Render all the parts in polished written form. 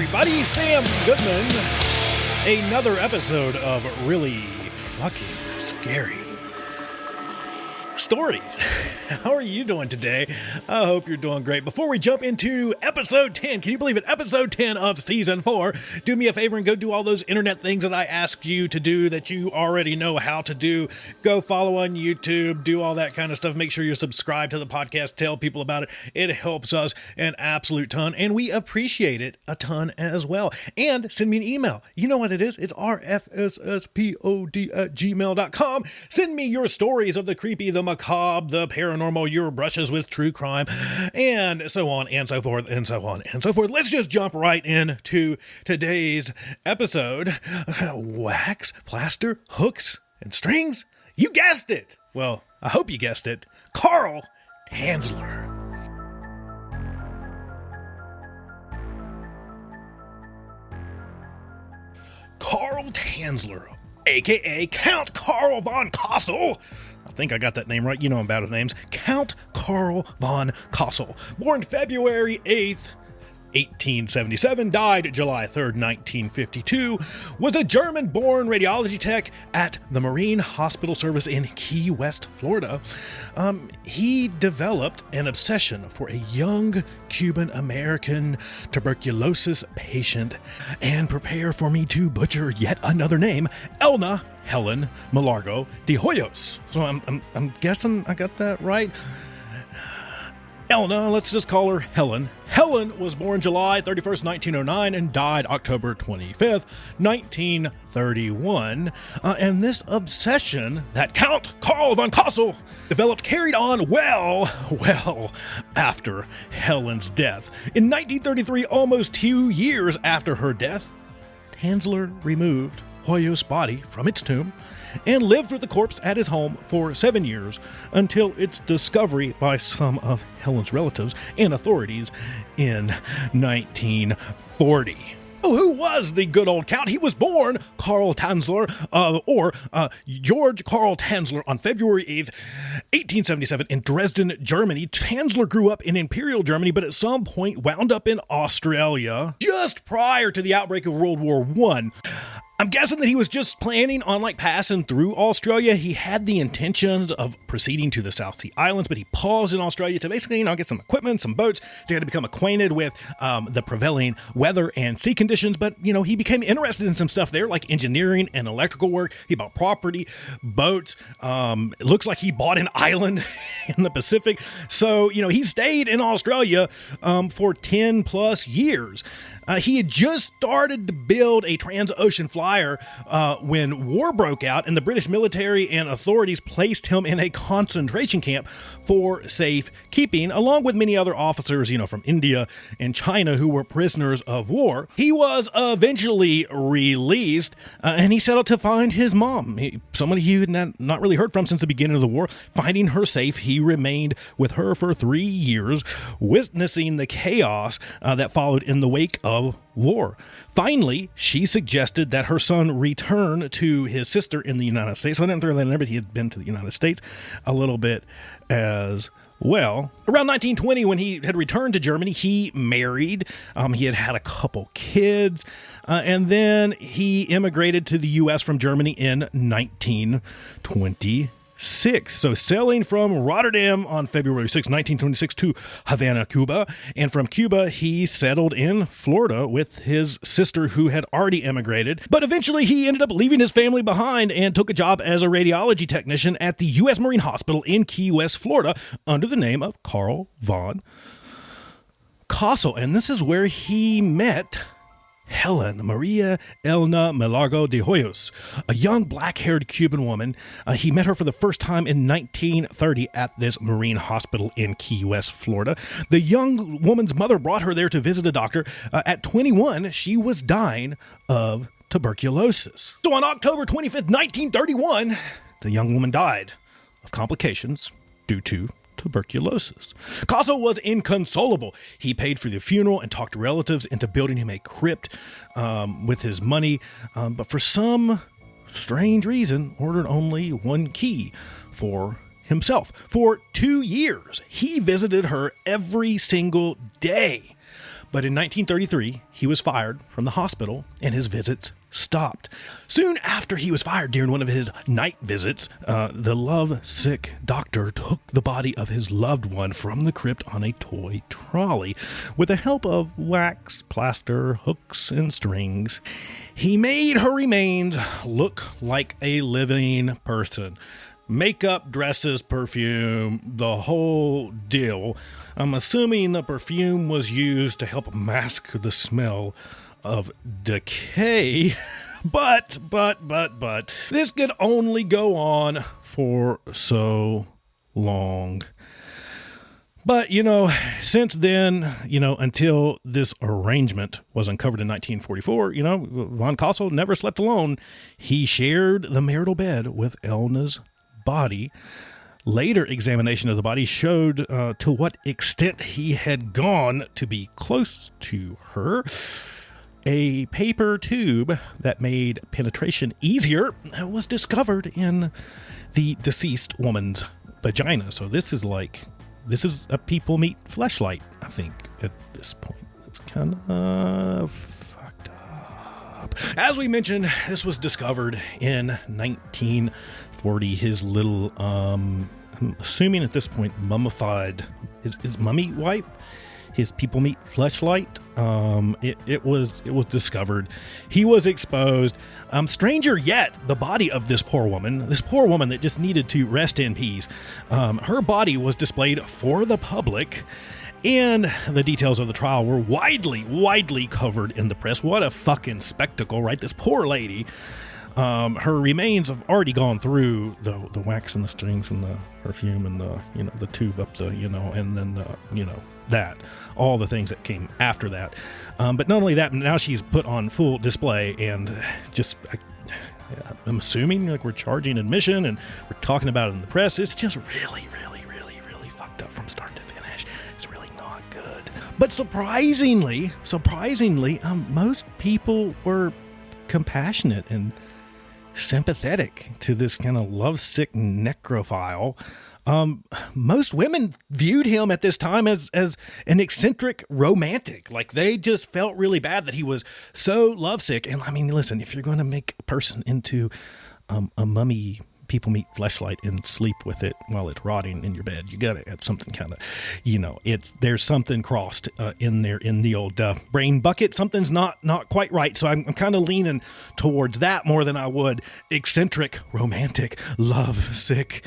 everybody, Sam Goodman. Another episode of really fucking scary stories. How are you doing today? I hope you're doing great. Before we jump into episode 10, can you believe it? Episode 10 of season 4. Do me a favor and go do all those internet things that I asked you to do that you already know how to do. Go follow on YouTube, do all that kind of stuff. Make sure you're subscribed to the podcast. Tell people about it. It helps us an absolute ton, and we appreciate it a ton as well. And send me an email. You know what it is? It's rfsspod@gmail.com. Send me your stories of the creepy, the macabre, the paranormal, your brushes with true crime, and so on and so forth and so on and so forth. Let's just jump right into today's episode. Wax, plaster, hooks, and strings? You guessed it! Well, I hope you guessed it. Carl Tanzler. Carl Tanzler, a.k.a. Count Carl von Cosel. I think I got that name right. You know about his names. Count Carl von Cosel. Born February 8th, 1877, died July 3rd, 1952, was a German-born radiology tech at the Marine Hospital Service in Key West, Florida. He developed an obsession for a young Cuban-American tuberculosis patient, and prepare for me to butcher yet another name, Elna Helen Milagro de Hoyos. So I'm guessing I got that right. Elna, let's just call her Helen. Helen was born July 31st, 1909, and died October 25th, 1931. And this obsession that Count Carl von Cosel developed carried on well after Helen's death. In 1933, almost 2 years after her death, Tanzler removed Hoyos' body from its tomb and lived with the corpse at his home for 7 years until its discovery by some of Helen's relatives and authorities in 1940. Who was the good old Count? He was born Carl Tanzler, George Carl Tanzler, on February 8th, 1877 in Dresden, Germany. Tanzler grew up in Imperial Germany, but at some point wound up in Australia just prior to the outbreak of World War I. I'm guessing that he was just planning on passing through Australia. He had the intentions of proceeding to the South Sea Islands, but he paused in Australia to basically, get some equipment, some boats, to become acquainted with the prevailing weather and sea conditions. But, he became interested in some stuff there, like engineering and electrical work. He bought property, boats. It looks like he bought an island in the Pacific. So, he stayed in Australia for 10 plus years. He had just started to build a trans-ocean flyer when war broke out, and the British military and authorities placed him in a concentration camp for safekeeping, along with many other officers, from India and China who were prisoners of war. He was eventually released, and he set out to find his mom, somebody he had not really heard from since the beginning of the war. Finding her safe, he remained with her for 3 years, witnessing the chaos that followed in the wake of war. Finally, she suggested that her son return to his sister in the United States. So I didn't really remember he had been to the United States a little bit as well. Around 1920, when he had returned to Germany, he married. He had a couple kids, and then he immigrated to the U.S. from Germany in 1926. So sailing from Rotterdam on February 6, 1926 to Havana, Cuba, and from Cuba he settled in Florida with his sister who had already emigrated, but eventually he ended up leaving his family behind and took a job as a radiology technician at the U.S. Marine Hospital in Key West, Florida, under the name of Carl von Cosel. And this is where he met Helen Maria Elna Milagro de Hoyos, a young black-haired Cuban woman. He met her for the first time in 1930 at this Marine Hospital in Key West, Florida. The young woman's mother brought her there to visit a doctor. At 21, she was dying of tuberculosis. So on October 25th, 1931, the young woman died of complications due to tuberculosis. Cosel was inconsolable. He paid for the funeral and talked relatives into building him a crypt with his money, but for some strange reason, ordered only one key for himself. For 2 years, he visited her every single day. But in 1933, he was fired from the hospital and his visits stopped. Soon after he was fired during one of his night visits, the love-sick doctor took the body of his loved one from the crypt on a toy trolley. With the help of wax, plaster, hooks, and strings, he made her remains look like a living person. Makeup, dresses, perfume, the whole deal. I'm assuming the perfume was used to help mask the smell of decay. But, this could only go on for so long. But, since then, until this arrangement was uncovered in 1944, von Kassel never slept alone. He shared the marital bed with Elna's body. Later examination of the body showed to what extent he had gone to be close to her. A paper tube that made penetration easier was discovered in the deceased woman's vagina. So this is a people meat fleshlight, I think, at this point. It's kind of fucked up. As we mentioned, this was discovered in 1940. His little, I'm assuming at this point, mummified, his mummy wife, his people meat fleshlight. It was discovered. He was exposed. Stranger yet, the body of this poor woman that just needed to rest in peace. Her body was displayed for the public, and the details of the trial were widely covered in the press. What a fucking spectacle, right? This poor lady. Her remains have already gone through the wax and the strings and the perfume and the tube up the, and then, that, all the things that came after that. But not only that, now she's put on full display, and just, I'm assuming we're charging admission and we're talking about it in the press. It's just really fucked up from start to finish. It's really not good. But surprisingly, most people were compassionate and sympathetic to this kind of lovesick necrophile. Most women viewed him at this time as an eccentric romantic. Like, they just felt really bad that he was so lovesick. And I mean, listen, if you're going to make a person into a mummy people meat fleshlight and sleep with it while it's rotting in your bed, you gotta add something kind of, there's something crossed in there in the old brain bucket. Something's not quite right. So I'm kind of leaning towards that more than I would eccentric, romantic, love sick.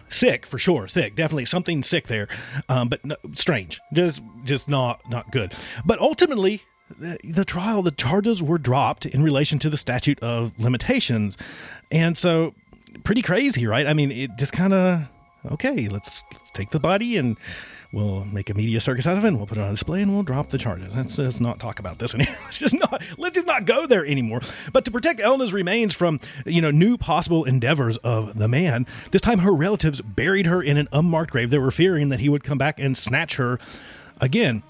Sick for sure. Sick, definitely something sick there. But no, strange, just not good. But ultimately, the trial, the charges were dropped in relation to the statute of limitations. And so, pretty crazy, right? I mean, it just kind of, okay, let's take the body and we'll make a media circus out of it, and we'll put it on display, and we'll drop the charges. Let's not talk about this anymore. Let's just not go there anymore. But to protect Elna's remains from, new possible endeavors of the man, this time her relatives buried her in an unmarked grave. They were fearing that he would come back and snatch her again.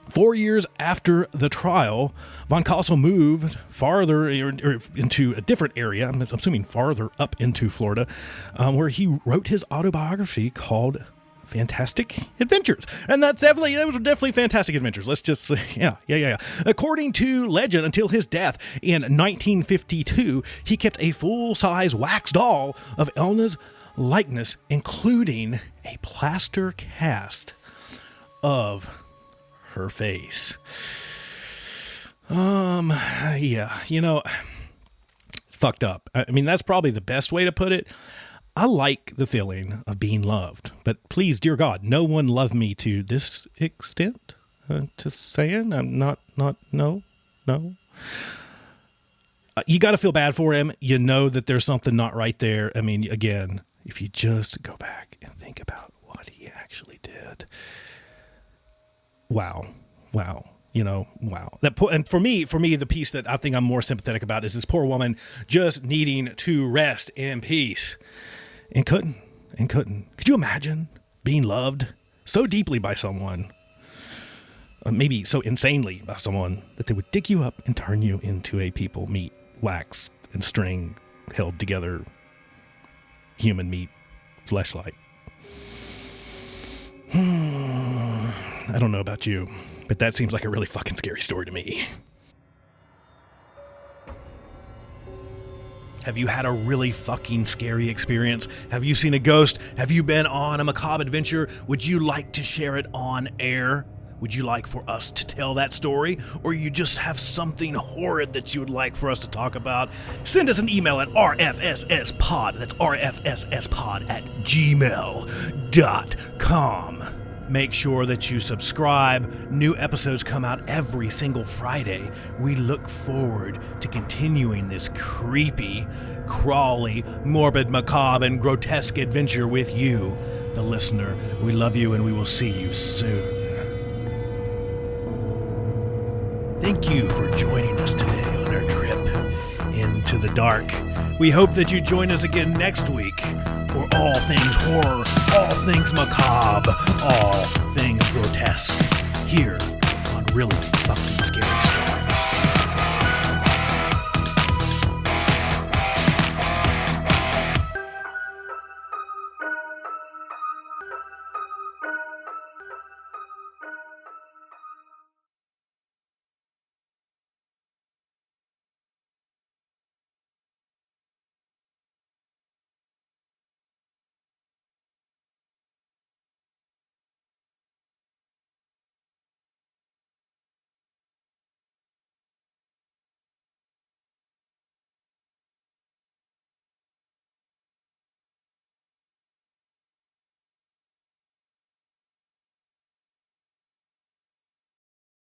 4 years after the trial, von Kassel moved farther or into a different area. I'm assuming farther up into Florida, where he wrote his autobiography called Fantastic Adventures. And those were definitely fantastic adventures. Let's just, yeah. According to legend, until his death in 1952, he kept a full-size wax doll of Elna's likeness, including a plaster cast of her face. Fucked up. I mean, that's probably the best way to put it. I like the feeling of being loved, but please, dear God, no one loved me to this extent. Just saying, I'm not, no. You got to feel bad for him. You know that there's something not right there. I mean, again, if you just go back and think about what he actually did. Wow. Wow. And for me, the piece that I think I'm more sympathetic about is this poor woman just needing to rest in peace and couldn't. Could you imagine being loved so deeply by someone, maybe so insanely by someone, that they would dig you up and turn you into a people meat, wax and string held together human meat fleshlight? I don't know about you, But that seems like a really fucking scary story to me. Have you had a really fucking scary experience? Have you seen a ghost? Have you been on a macabre adventure? Would you like to share it on air? Would you like for us to tell that story? Or you just have something horrid that you would like for us to talk about? Send us an email at rfsspod. That's rfsspod at gmail.com. Make sure that you subscribe. New episodes come out every single Friday. We look forward to continuing this creepy, crawly, morbid, macabre, and grotesque adventure with you, the listener. We love you, and we will see you soon. Thank you for joining us today on our trip into the dark. We hope that you join us again next week for all things horror, all things macabre, all things grotesque, here on Really Fucking Scary Stories.